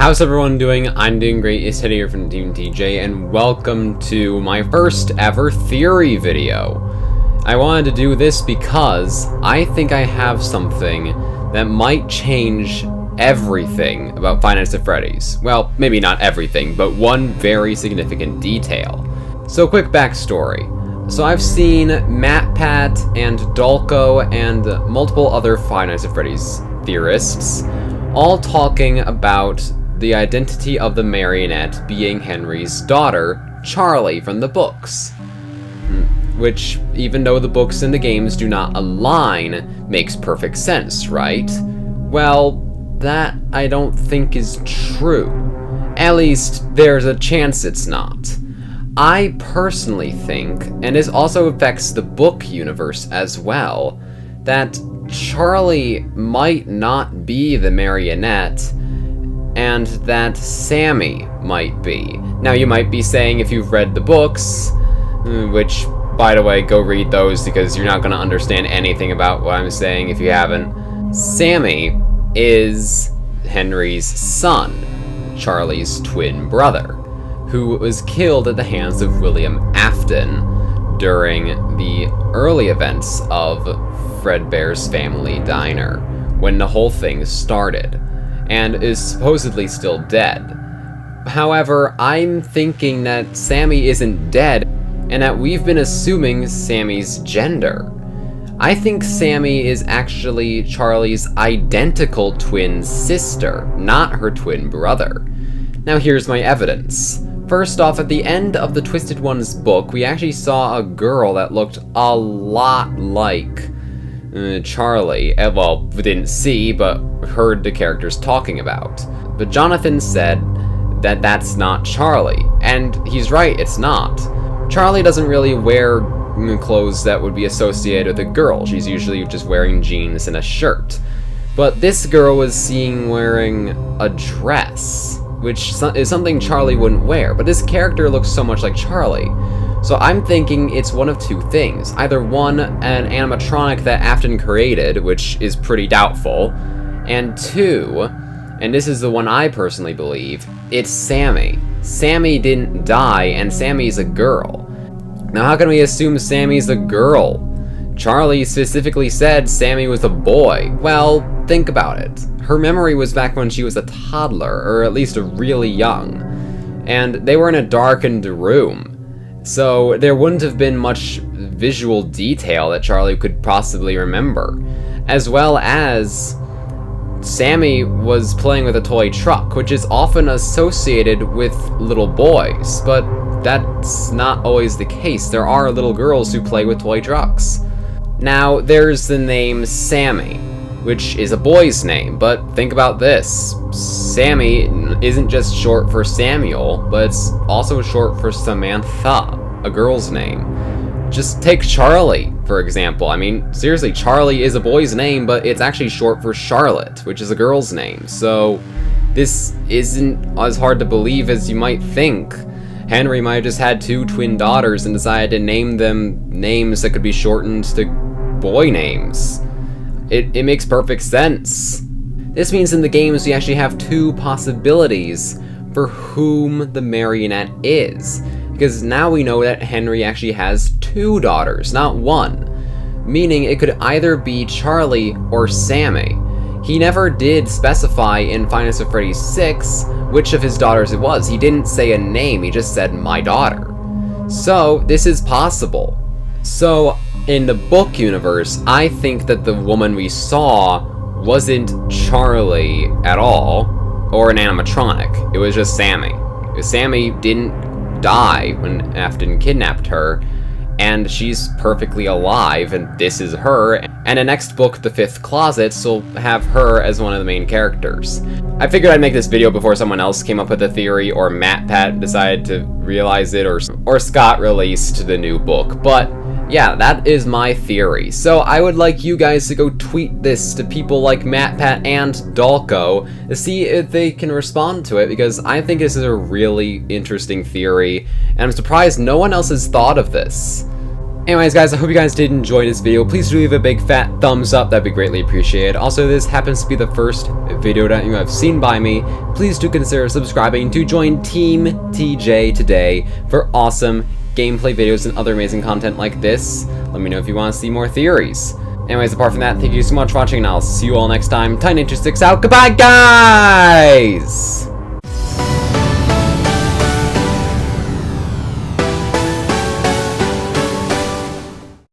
How's everyone doing? I'm doing great. It's Teddy here from Team TJ, and welcome to my first ever theory video. I wanted to do this because I think I have something that might change everything about Five Nights at Freddy's. Well, maybe not everything, but one very significant detail. So, quick backstory. So I've seen MatPat and Dalko and multiple other Five Nights at Freddy's theorists all talking about the identity of the Marionette being Henry's daughter, Charlie, from the books. Which, even though the books and the games do not align, makes perfect sense, right? Well, that I don't think is true. At least, there's a chance it's not. I personally think, and this also affects the book universe as well, that Charlie might not be the Marionette, and that Sammy might be. Now, you might be saying, if you've read the books, which, by the way, go read those because you're not going to understand anything about what I'm saying if you haven't. Sammy is Henry's son, Charlie's twin brother, who was killed at the hands of William Afton during the early events of Fredbear's Family Diner, when the whole thing started, and is supposedly still dead. However, I'm thinking that Sammy isn't dead, and that we've been assuming Sammy's gender. I think Sammy is actually Charlie's identical twin sister, not her twin brother. Now here's my evidence. First off, at the end of the Twisted Ones book, we actually saw a girl that looked a lot like Charlie. Well, we didn't see, but heard the characters talking about. But Jonathan said that that's not Charlie, and he's right, it's not. Charlie doesn't really wear clothes that would be associated with a girl. She's usually just wearing jeans and a shirt. But this girl was seen wearing a dress, which is something Charlie wouldn't wear. But this character looks so much like Charlie. So I'm thinking it's one of two things. Either one, an animatronic that Afton created, which is pretty doubtful, and two, and this is the one I personally believe, it's Sammy. Sammy didn't die, and Sammy's a girl. Now how can we assume Sammy's a girl? Charlie specifically said Sammy was a boy. Well, think about it. Her memory was back when she was a toddler, or at least really young, and they were in a darkened room. So there wouldn't have been much visual detail that Charlie could possibly remember. As well as Sammy was playing with a toy truck, which is often associated with little boys, but that's not always the case. There are little girls who play with toy trucks. Now, there's the name Sammy, which is a boy's name, but think about this. Sammy isn't just short for Samuel, but it's also short for Samantha, a girl's name. Just take Charlie, for example. I mean, seriously, Charlie is a boy's name, but it's actually short for Charlotte, which is a girl's name. So, this isn't as hard to believe as you might think. Henry might have just had two twin daughters and decided to name them names that could be shortened to boy names. It makes perfect sense. This means in the games we actually have two possibilities for whom the Marionette is. Because now we know that Henry actually has two daughters, not one. Meaning it could either be Charlie or Sammy. He never did specify in Five Nights at Freddy's 6 which of his daughters it was. He didn't say a name, he just said, my daughter. So, this is possible. So, in the book universe, I think that the woman we saw wasn't Charlie at all, or an animatronic. It was just Sammy. Sammy didn't die when Afton kidnapped her, and she's perfectly alive, and this is her. And the next book, The Fifth Closet, will have her as one of the main characters. I figured I'd make this video before someone else came up with a theory, or MatPat decided to realize it, or Scott released the new book. But yeah, that is my theory. So I would like you guys to go tweet this to people like MatPat and Dalko to see if they can respond to it, because I think this is a really interesting theory, and I'm surprised no one else has thought of this. Anyways, guys, I hope you guys did enjoy this video. Please do leave a big fat thumbs up. That'd be greatly appreciated. Also, this happens to be the first video that you have seen by me. Please do consider subscribing to join Team TJ today for awesome gameplay videos and other amazing content like this. Let me know if you want to see more theories. Anyways, apart from that, thank you so much for watching, and I'll see you all next time. Tiny Nature 6 out. Goodbye, guys!